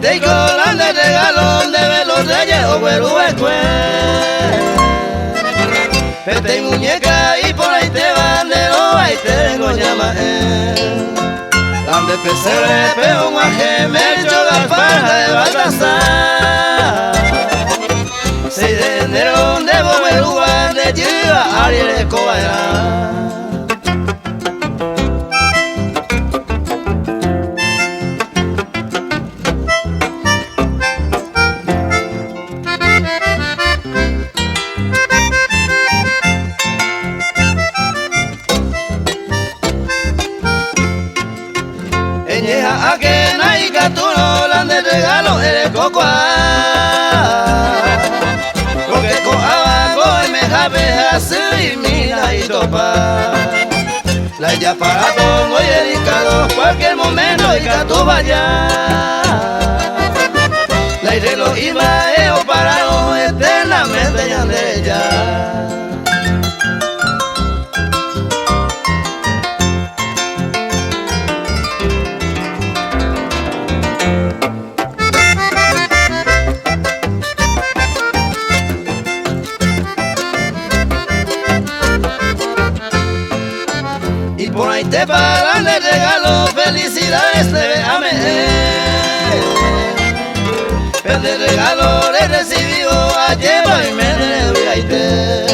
te colan de regalo de los reyes o güeruecue. Pete y muñeca y por ahí te van de lo ahí tengo llama Ande pesebre peo guaje mercho gafarja de Baltasar 6 de enero de Boberúa de Chiva Ariel Escobar. Eñeja a que naica tú no la de regalo eres cocoa. Porque coaba y me jabeja y mira y topa. La ella para todo y dedicado cualquier momento y que tú vayas. La iré lo iba o parado eternamente ya de ella. Y por ahí te pagan de regalo, felicidades te veame. El de regalo le recibió a lleva y me de